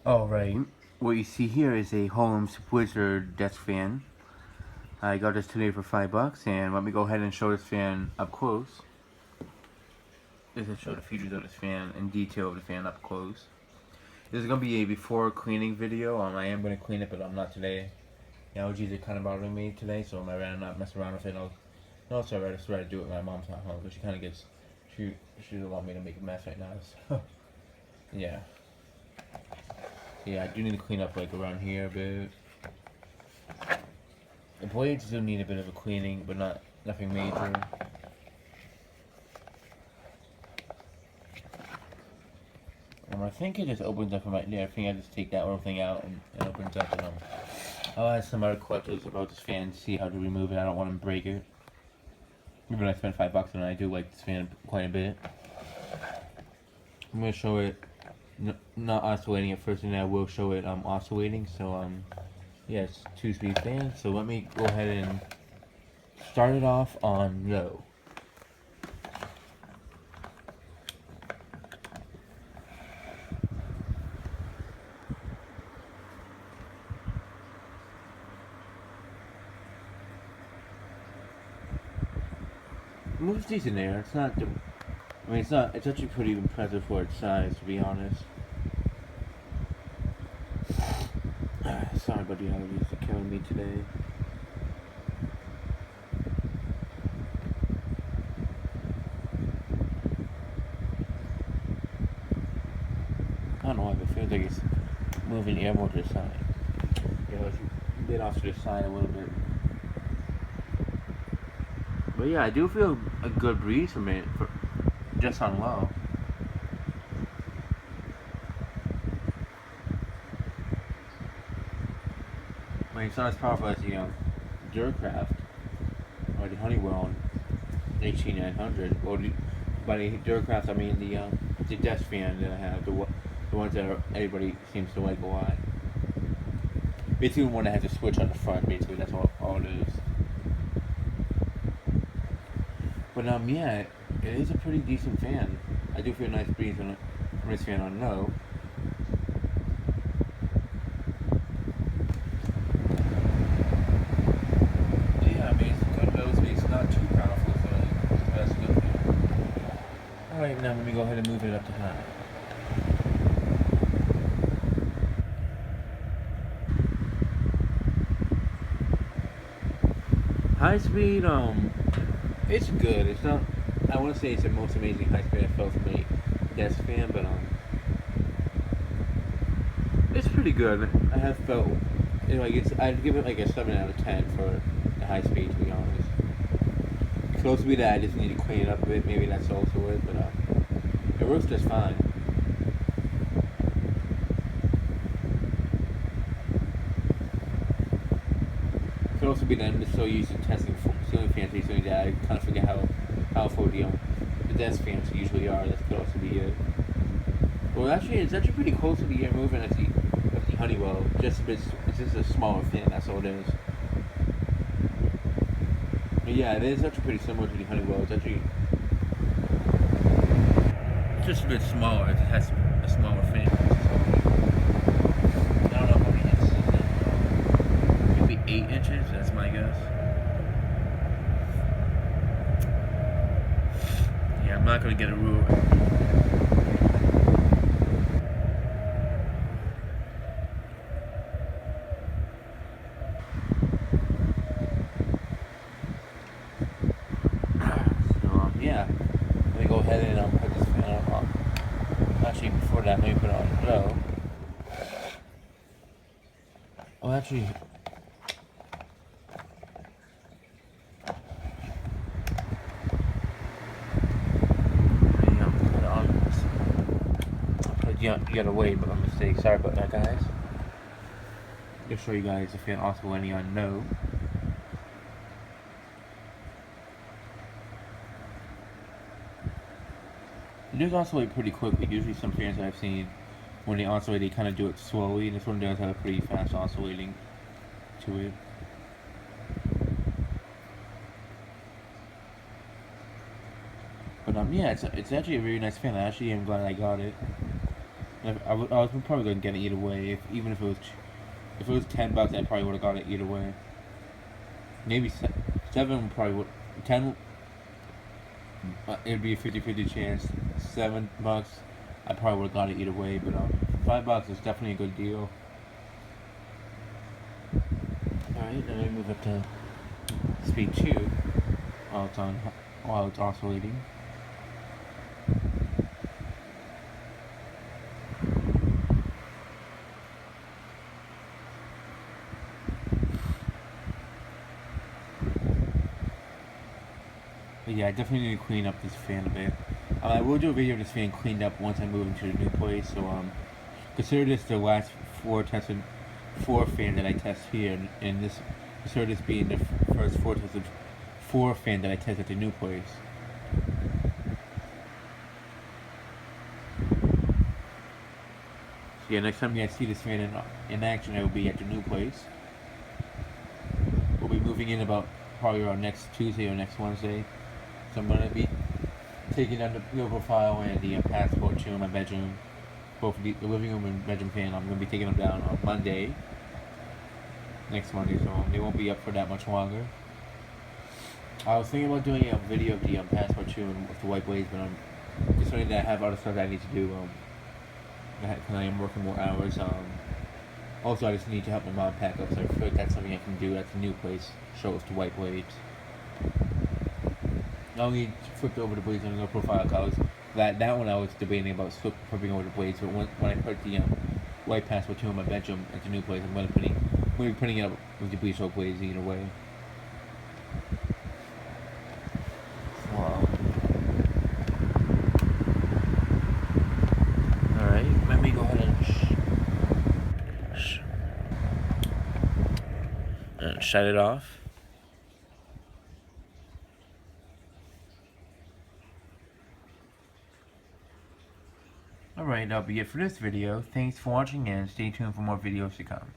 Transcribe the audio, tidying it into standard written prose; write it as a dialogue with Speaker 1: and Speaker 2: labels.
Speaker 1: Alright, what you see here is a Holmes Wizard desk fan. I got this today for $5, and let me go ahead and show this fan up close. This will show the features of this fan and detail of the fan up close. This is going to be a before cleaning video. I am going to clean it, but I'm not today. The allergies are kind of bothering me today, so I'm rather not mess around with it. No, it's alright. I'd rather do it when my mom's not home, because she kind of gets, she doesn't want me to make a mess right now, so, yeah. Yeah, I do need to clean up like around here a bit. The blades do need a bit of a cleaning, but nothing major. I think it just opens up from right there. I think I just take that little thing out and it opens up. And I'll ask some other questions about this fan to see how to remove it. I don't want to break it. Even though I spent $5 on it, I do like this fan quite a bit. I'm gonna show it not oscillating at first, and then I will show it oscillating. So yeah, it's 2-speed fan. So let me go ahead and start it off on low. It moves decent there. It's not. I mean, it's not. It's actually pretty impressive for its size, to be honest. Sorry about the allergies. They're killing me today. I don't know why, but it feels like it's moving air more to the side. You know, it's a bit off to the side a little bit. But yeah, I do feel a good breeze from it, just on low. I mean, it's not as powerful as the Duracraft or the Honeywell HT900. Well, by the Duracraft, I mean the desk fan that I have, the ones that everybody seems to like a lot. Basically, one that has a switch on the front. Basically, that's all it is. But yeah, it is a pretty decent fan. I do feel a nice breeze from this fan on low. Yeah, I mean, it's good low speed. It's not too powerful, so that's good. Alright, now let me go ahead and move it up to high. High speed, it's good. It's not. I want to say it's the most amazing high speed I felt from a desk fan, but it's pretty good. I have felt, I'd give it like a 7 out of 10 for the high speed, to be honest. Close to be that, I just need to clean it up a bit. Maybe that's also it, but it works just fine. Could also be that I'm just so used to testing ceiling fans recently that I kind of forget how powerful the desk fans usually are. That could also be it. Well, actually, it's actually pretty close to the air movement as the Honeywell. Just a bit. It's just a smaller fan. That's all it is. But yeah, it is actually pretty similar to the Honeywell. It's actually just a bit smaller. It has a smaller fan. I don't know how many inches is it. Maybe 8 inches. That's my guess. Yeah, I'm not gonna get a ruler. Yeah, let me go ahead and put this fan on. Actually, before that, let me put it on low. Well, actually, you gotta wait, but my mistake. Sorry about that, guys. Just show you guys the fan also landing on no. It does oscillate pretty quickly. Usually some fans I've seen, when they oscillate, they kind of do it slowly, and this one does have a pretty fast oscillating to it. But yeah, it's actually a really nice fan. I actually am glad I got it. I was probably gonna get it either way. Even if it was $10, I probably would have got it either way. Maybe 7 probably would 10. It'd be a 50-50 chance. $7, I probably would have got it either way. But $5 is definitely a good deal. All right, then we move up to speed 2 while it's oscillating. But yeah, I definitely need to clean up this fan a bit. I will do a video of this fan cleaned up once I move into the new place. So consider this the last four fan that I test here, and this consider this being the first four fan that I test at the new place. So yeah, next time you guys see this fan in action, I will be at the new place. We'll be moving in about probably around next Tuesday or next Wednesday. So I'm gonna be taking down the low profile and the passport to my bedroom. Both the living room and bedroom fan. I'm gonna be taking them down on Monday. Next Monday, so they won't be up for that much longer. I was thinking about doing a video of the passport too and with the white blades, but I'm considering that I have other stuff that I need to do. Because I am working more hours. Also, I just need to help my mom pack up, so I feel like that's something I can do at the new place. Show us the white blades. I only flipped over the blades on the low profile colors. That one I was debating about flipping over the blades, but when I put the white passport two in my bedroom at the new place, I'm going to be putting it up with the bleach blades either way. Wow. Alright, let me go ahead and shut it off. Alright, that'll be it for this video. Thanks for watching and stay tuned for more videos to come.